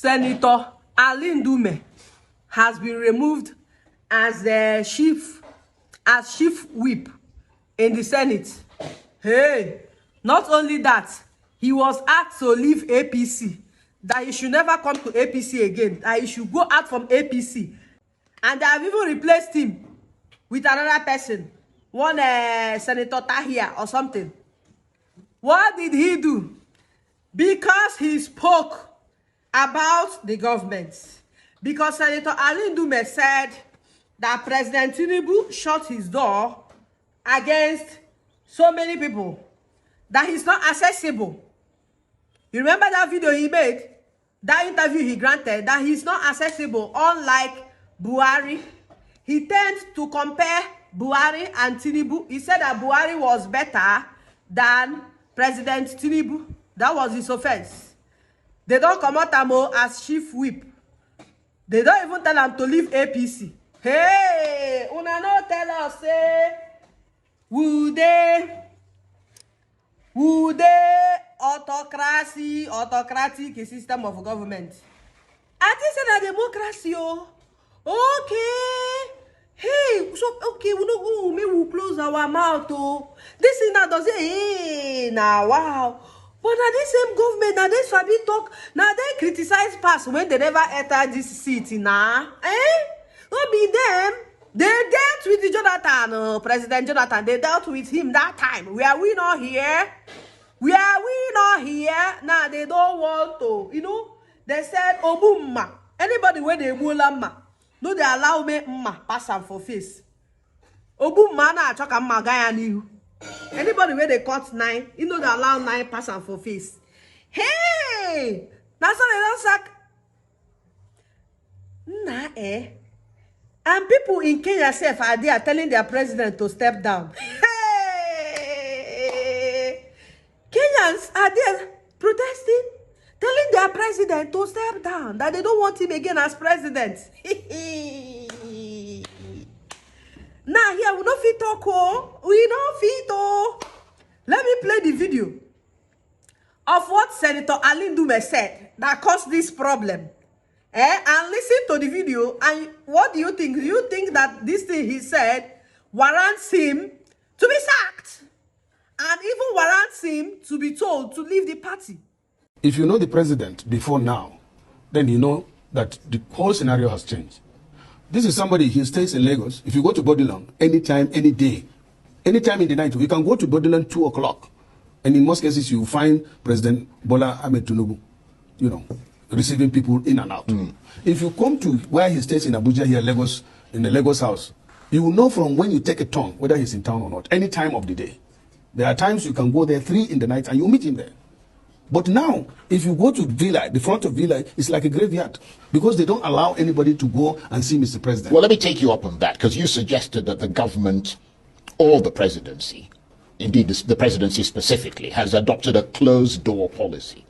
Senator ndume has been removed as the chief whip in the Senate. Hey, not only that, he was asked to leave APC, that he should never come to APC again, that he should go out from APC. And they have even replaced him with another person, one Senator Tahir or something. What did he do? Because he spoke about the government. Because Senator ndume said that President Tinubu shut his door against so many people, that he's not accessible. You remember that video he made? That interview he granted, that he's not accessible, unlike Buhari. He tends to compare Buhari and Tinubu. He said that Buhari was better than President Tinubu. That was his offense. They don't come out as chief whip. They don't even tell him to leave APC. Hey, una no tell us, say, would they autocratic system of government? I think it's a democracy, oh. Okay. Hey, so okay, we know who may we close our mouth, oh. This is not does it, hey, now wow. But now this same government, now this Fabi talk, now they criticize pass when they never enter this city now. Don't be them. They dealt with Jonathan, President Jonathan. They dealt with him that time. Were we not here? Were we not here? Now they don't want to. You know, they said, Obuma. Anybody where they mulama, no, they allow me pass them for face. Obuma na talk a magaya you. Anybody where they cut 9, you know they allow 9 pass them for face. Hey, that's how they don't sack. Nah, eh. And people in Kenya self are there telling their president to step down. Hey! Kenyans are there protesting, telling their president to step down, that they don't want him again as president. Now here we no fit talk, oh. We no fit, oh. Let me play the video of what Senator ndume said that caused this problem. And listen to the video. And what do you think? Do you think that this thing he said warrants him to be sacked? And even warrants him to be told to leave the party? If you know the president before now, then you know that the whole scenario has changed. This is somebody, he stays in Lagos. If you go to Bodilon, anytime, any day, anytime in the night, you can go to Bodilon 2 o'clock. And in most cases, you find President Bola Ahmed Tinubu, you know, receiving people in and out. If you come to where he stays in Abuja here, Lagos, in the Lagos house, you will know from when you take a turn whether he's in town or not, any time of the day. There are times you can go there 3 in the night and you meet him there. But now, if you go to Villa, the front of Villa, it's like a graveyard because they don't allow anybody to go and see Mr. President. Well, let me take you up on that, because you suggested that the government or the presidency, indeed the presidency specifically, has adopted a closed-door policy,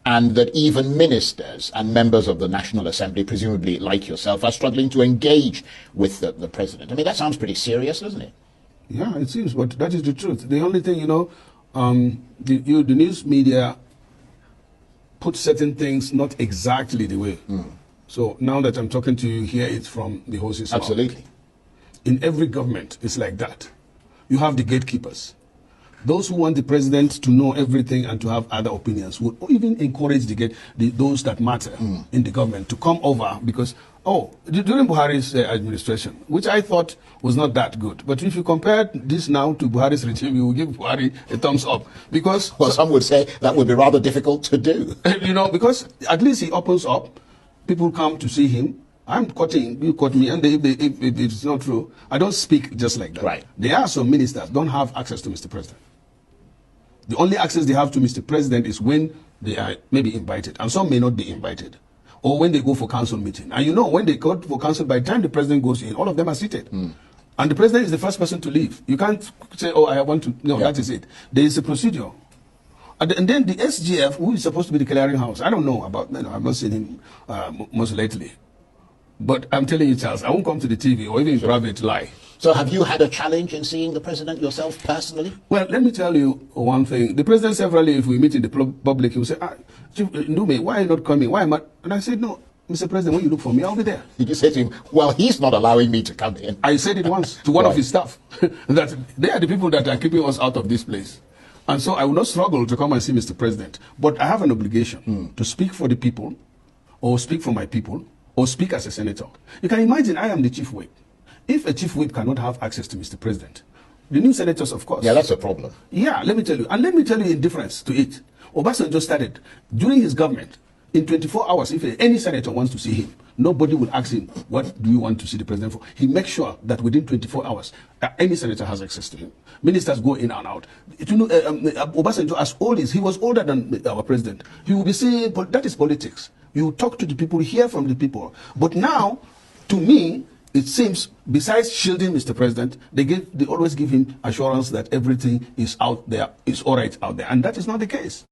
and that even ministers and members of the National Assembly, presumably like yourself, are struggling to engage with the president. I mean, that sounds pretty serious, doesn't it? Yeah, it seems, but that is the truth. The only thing, you know, the news media put certain things not exactly the way. So now that I'm talking to you, hear it from the horse's mouth. Absolutely. In every government, it's like that. You have the gatekeepers. Those who want the president to know everything and to have other opinions would even encourage those that matter in the government to come over because, during Buhari's administration, which I thought was not that good. But if you compare this now to Buhari's regime, you will give Buhari a thumbs up. Because well, some would say that would be rather difficult to do. You know, because at least he opens up. People come to see him. I'm quoting, you quote me, and if it's not true, I don't speak just like that. Right. There are some ministers don't have access to Mr. President. The only access they have to Mr. President is when they are maybe invited, and some may not be invited, or when they go for council meeting. And you know, when they go for council, by the time the president goes in, all of them are seated. And the president is the first person to leave. You can't say, I want to, no, that is it. There is a procedure. And then the SGF, who is supposed to be the clearing house, I don't know about, I've not seen him most lately. But I'm telling you, Charles, I won't come to the TV or even in private lie. So have you had a challenge in seeing the president yourself personally? Well, let me tell you one thing. The president severally, if we meet in the public, he will say, Chief Ndume, why are you not coming? Why am I? And I said, no, Mr. President, when you look for me, I'll be there. Did you say to him, well, he's not allowing me to come in? I said it once to one of his staff, that they are the people that are keeping us out of this place. And so I will not struggle to come and see Mr. President. But I have an obligation to speak for the people, or speak for my people, or speak as a senator. You can imagine I am the chief whip. If a chief whip cannot have access to Mr. President, the new senators, of course. Yeah, that's a problem. Yeah, let me tell you. And let me tell you in difference to it. Obasanjo started, during his government, in 24 hours, if any senator wants to see him, nobody will ask him, what do you want to see the president for? He makes sure that within 24 hours, any senator has access to him. Ministers go in and out. You know, Obasanjo, as old as he was older than our president, he will be saying, but that is politics. You talk to the people, hear from the people. But now, to me, it seems, besides shielding Mr. President, they always give him assurance that everything is out there, is all right out there. And that is not the case.